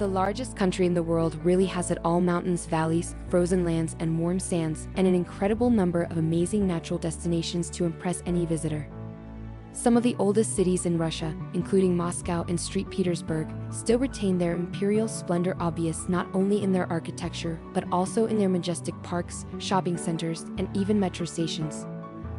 The largest country in the world really has it all: mountains, valleys, frozen lands, and warm sands, and an incredible number of amazing natural destinations to impress any visitor. Some of the oldest cities in Russia, including Moscow and St. Petersburg, still retain their imperial splendor, obvious not only in their architecture, but also in their majestic parks, shopping centers, and even metro stations.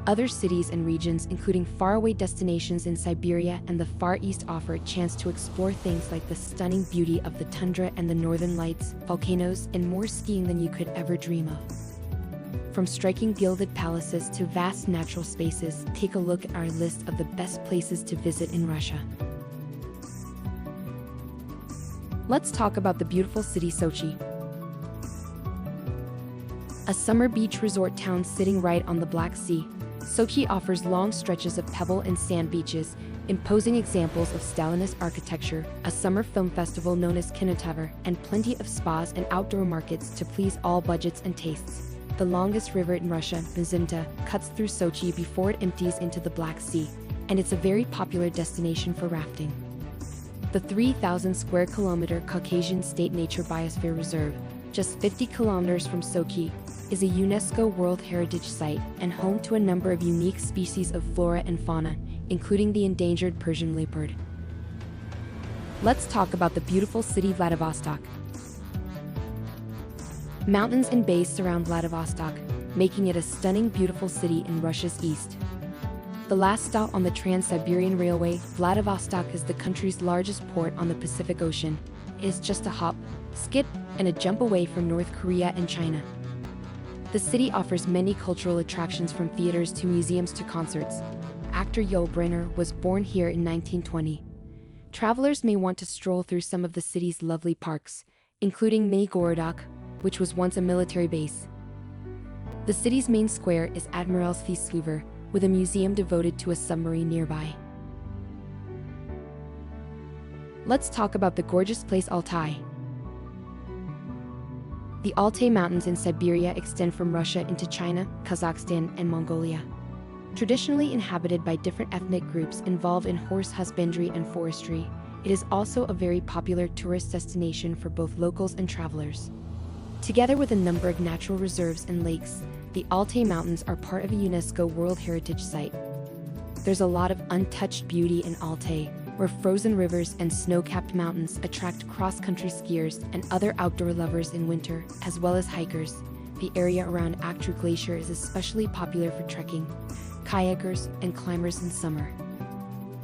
Other cities and regions, including faraway destinations in Siberia and the Far East, offer a chance to explore things like the stunning beauty of the tundra and the northern lights, volcanoes, and more skiing than you could ever dream of. From striking gilded palaces to vast natural spaces, take a look at our list of the best places to visit in Russia. Let's talk about the beautiful city Sochi. A summer beach resort town sitting right on the Black Sea, Sochi offers long stretches of pebble and sand beaches, imposing examples of Stalinist architecture, a summer film festival known as Kinotaver, and plenty of spas and outdoor markets to please all budgets and tastes. The longest river in Russia, Mizimta, cuts through Sochi before it empties into the Black Sea, and it's a very popular destination for rafting. The 3,000 square kilometer Caucasian State Nature Biosphere Reserve, just 50 kilometers from Sochi, is a UNESCO World Heritage Site and home to a number of unique species of flora and fauna, including the endangered Persian leopard. Let's talk about the beautiful city Vladivostok. Mountains and bays surround Vladivostok, making it a stunning, beautiful city in Russia's east. The last stop on the Trans-Siberian Railway, Vladivostok is the country's largest port on the Pacific Ocean. It is just a hop, skip, and a jump away from North Korea and China. The city offers many cultural attractions, from theaters to museums to concerts. Actor Yul Brynner was born here in 1920. Travelers may want to stroll through some of the city's lovely parks, including Mini Gorodok, which was once a military base. The city's main square is Admiralsky Square, with a museum devoted to a submarine nearby. Let's talk about the gorgeous place Altai. The Altai Mountains in Siberia extend from Russia into China, Kazakhstan, and Mongolia. Traditionally inhabited by different ethnic groups involved in horse husbandry and forestry, it is also a very popular tourist destination for both locals and travelers. Together with a number of natural reserves and lakes, the Altai Mountains are part of a UNESCO World Heritage Site. There's a lot of untouched beauty in Altai, where frozen rivers and snow-capped mountains attract cross-country skiers and other outdoor lovers in winter, as well as hikers. The area around Aktru Glacier is especially popular for trekking, kayakers, and climbers in summer.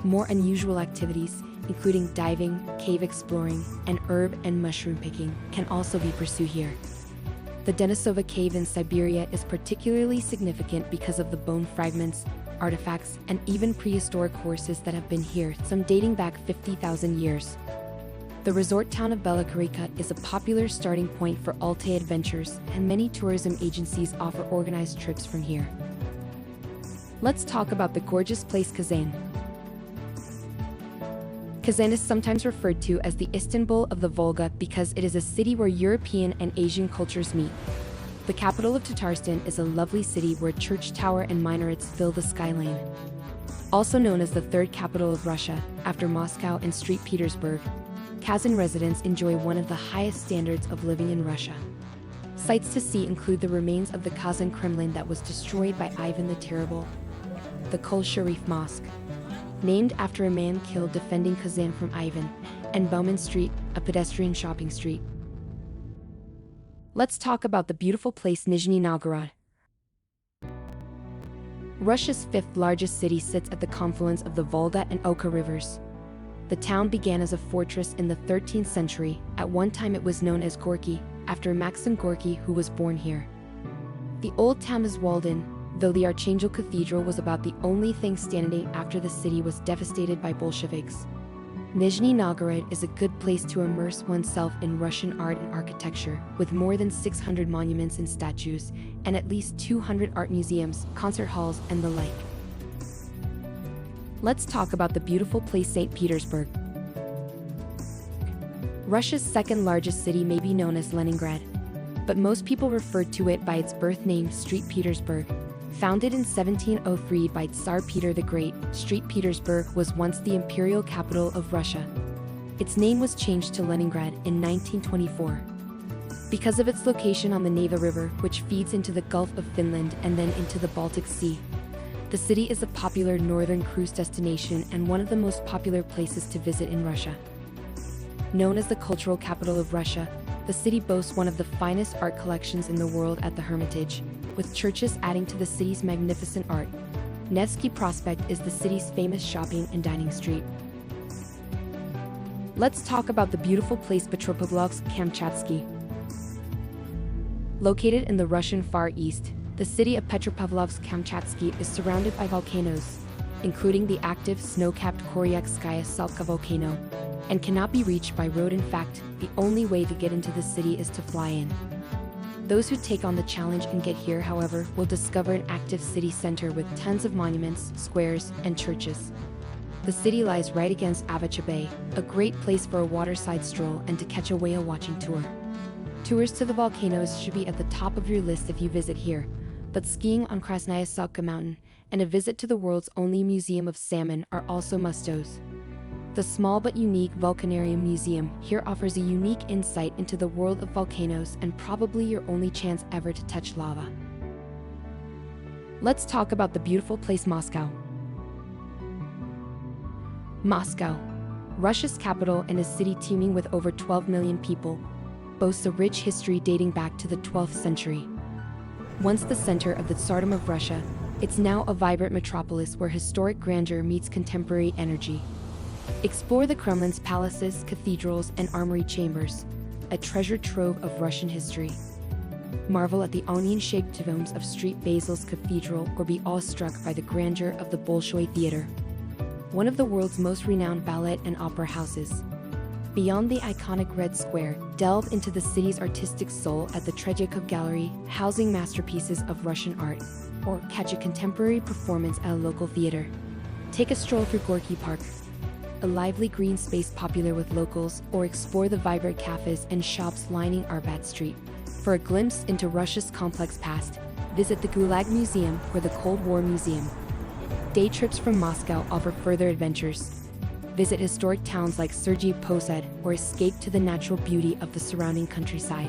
More unusual activities, including diving, cave exploring, and herb and mushroom picking, can also be pursued here. The Denisova Cave in Siberia is particularly significant because of the bone fragments, artifacts, and even prehistoric horses that have been here, some dating back 50,000 years. The resort town of Belokurica is a popular starting point for Altai adventures, and many tourism agencies offer organized trips from here. Let's talk about the gorgeous place Kazan. Kazan is sometimes referred to as the Istanbul of the Volga because it is a city where European and Asian cultures meet. The capital of Tatarstan is a lovely city where church tower and minarets fill the skyline. Also known as the third capital of Russia, after Moscow and St. Petersburg, Kazan residents enjoy one of the highest standards of living in Russia. Sights to see include the remains of the Kazan Kremlin that was destroyed by Ivan the Terrible, the Kol Sharif Mosque, named after a man killed defending Kazan from Ivan, and Bauman Street, a pedestrian shopping street. Let's talk about the beautiful place Nizhny Novgorod. Russia's fifth largest city sits at the confluence of the Volga and Oka rivers. The town began as a fortress in the 13th century. At one time it was known as Gorky, after Maxim Gorky, who was born here. The old town is walled in, though the Archangel Cathedral was about the only thing standing after the city was devastated by Bolsheviks. Nizhny Novgorod is a good place to immerse oneself in Russian art and architecture, with more than 600 monuments and statues, and at least 200 art museums, concert halls, and the like. Let's talk about the beautiful place St. Petersburg. Russia's second largest city may be known as Leningrad, but most people refer to it by its birth name, St. Petersburg. Founded in 1703 by Tsar Peter the Great, St. Petersburg was once the imperial capital of Russia. Its name was changed to Leningrad in 1924. Because of its location on the Neva River, which feeds into the Gulf of Finland and then into the Baltic Sea, the city is a popular northern cruise destination and one of the most popular places to visit in Russia. Known as the cultural capital of Russia, the city boasts one of the finest art collections in the world at the Hermitage, with churches adding to the city's magnificent art. Nevsky Prospect is the city's famous shopping and dining street. Let's talk about the beautiful place Petropavlovsk-Kamchatsky. Located in the Russian Far East, the city of Petropavlovsk-Kamchatsky is surrounded by volcanoes, including the active snow-capped Koryakskaya Salka volcano, and cannot be reached by road. In fact, the only way to get into the city is to fly in. Those who take on the challenge and get here, however, will discover an active city center with tons of monuments, squares, and churches. The city lies right against Avacha Bay, a great place for a waterside stroll and to catch a whale watching tour. Tours to the volcanoes should be at the top of your list if you visit here, but skiing on Krasnaya Salka Mountain and a visit to the world's only museum of salmon are also must-dos. The small but unique Volcanarium Museum here offers a unique insight into the world of volcanoes and probably your only chance ever to touch lava. Let's talk about the beautiful place Moscow. Moscow, Russia's capital and a city teeming with over 12 million people, boasts a rich history dating back to the 12th century. Once the center of the Tsardom of Russia, it's now a vibrant metropolis where historic grandeur meets contemporary energy. Explore the Kremlin's palaces, cathedrals, and armory chambers, a treasure trove of Russian history. Marvel at the onion-shaped domes of St. Basil's Cathedral or be awestruck by the grandeur of the Bolshoi Theater, one of the world's most renowned ballet and opera houses. Beyond the iconic Red Square, delve into the city's artistic soul at the Tretyakov Gallery, housing masterpieces of Russian art, or catch a contemporary performance at a local theater. Take a stroll through Gorky Park, a lively green space popular with locals, or explore the vibrant cafes and shops lining Arbat Street. For a glimpse into Russia's complex past, visit the Gulag Museum or the Cold War Museum. Day trips from Moscow offer further adventures. Visit historic towns like Sergei Posad or escape to the natural beauty of the surrounding countryside.